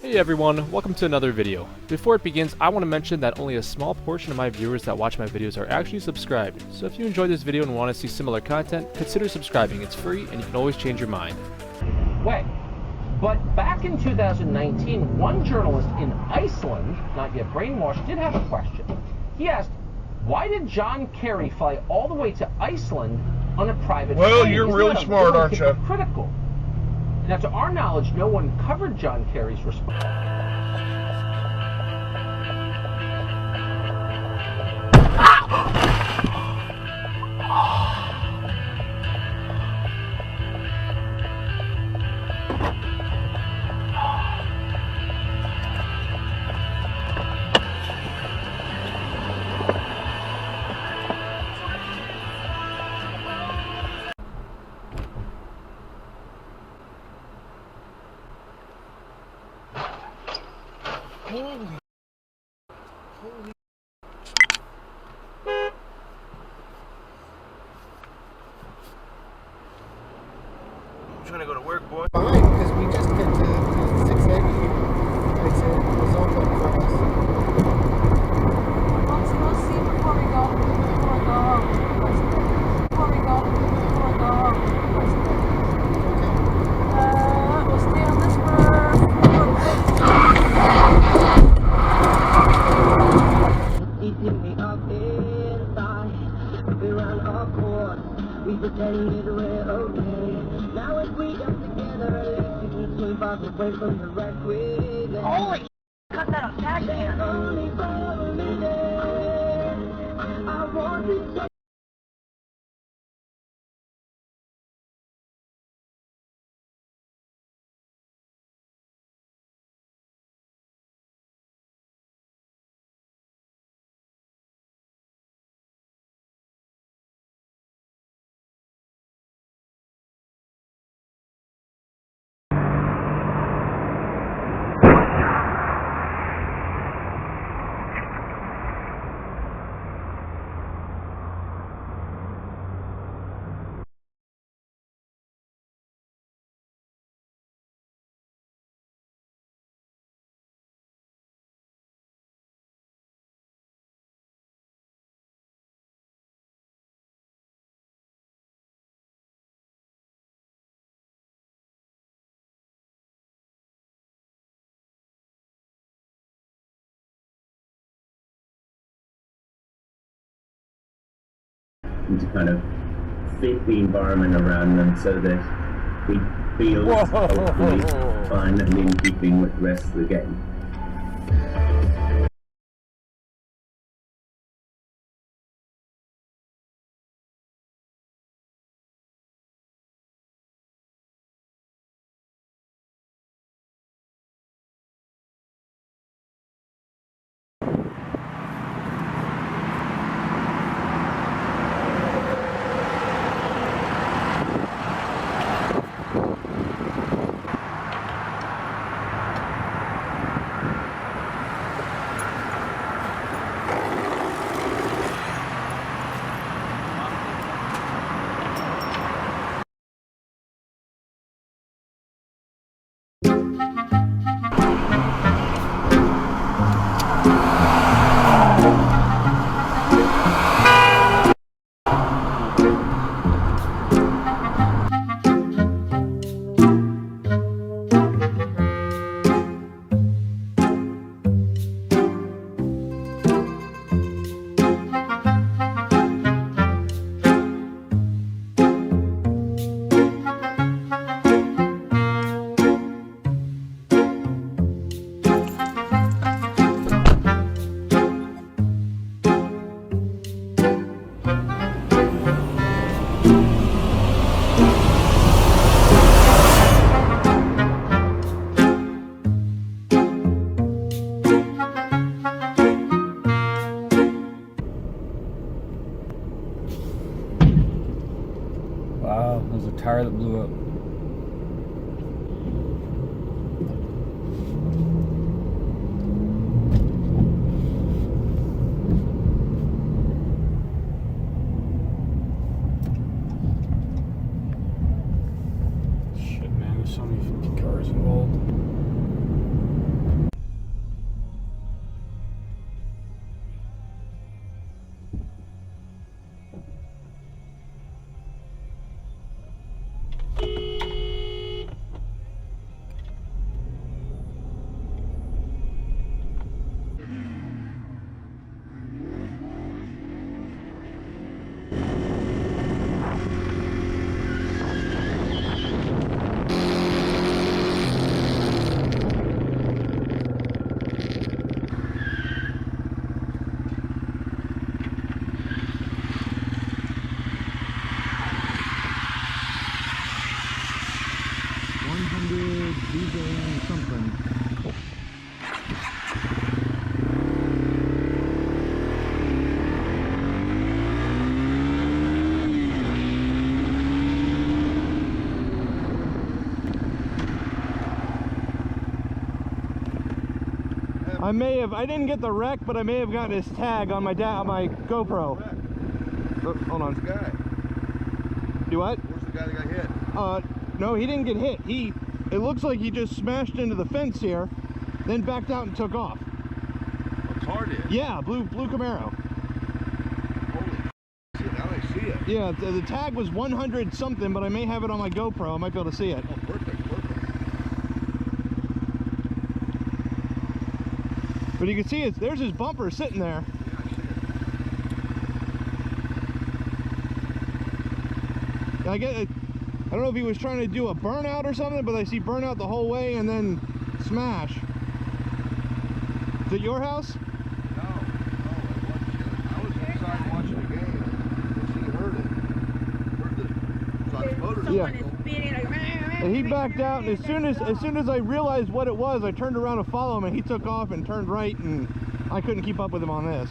Hey everyone, welcome to another video. Before it begins, I want to mention that only a small portion of my viewers that watch my videos are actually subscribed, so if you enjoyed this video and want to see similar content, consider subscribing. It's free and you can always change your mind. Way. But back in 2019, one journalist in Iceland, not yet brainwashed, did have a question. He asked, why did John Kerry fly all the way to Iceland on a private plane? Well, you're really smart, aren't you? Critical. Now, to our knowledge, no one covered John Kerry's response. Holy. I'm trying to go to work, boy. Fine, because we just get to 680. It's a result of us. Let's go see before we go home. We'll stay on this for we pretended we're okay. Now if we got together, at least we can sleep off away from the wreck we got. Holy cut that off tag man. Only for a minute, I want to say. To kind of fit the environment around them so that it feels hopefully fun and in keeping with the rest of the game. Wow, there's a tire that blew up. Shit, man, there's so many cars involved. 800 diesel something. I didn't get the wreck, but I may have gotten his tag on my GoPro. Oh, hold on. Where's the guy? Do what? Where's the guy that got hit? No, he didn't get hit. It looks like he just smashed into the fence here, then backed out and took off. A car did? Yeah, blue Camaro. Holy shit, now I see it. Yeah, the tag was 100 something, but I may have it on my GoPro. I might be able to see it. Oh, perfect. But you can see there's his bumper sitting there. Yeah, I see it. I don't know if he was trying to do a burnout or something, but I see burnout the whole way and then smash. Is it your house? No, I was inside watching the game, and she heard it. Heard the motor. Someone is beating like, And he backed out, and as soon as I realized what it was, I turned around to follow him, and he took off and turned right, and I couldn't keep up with him on this.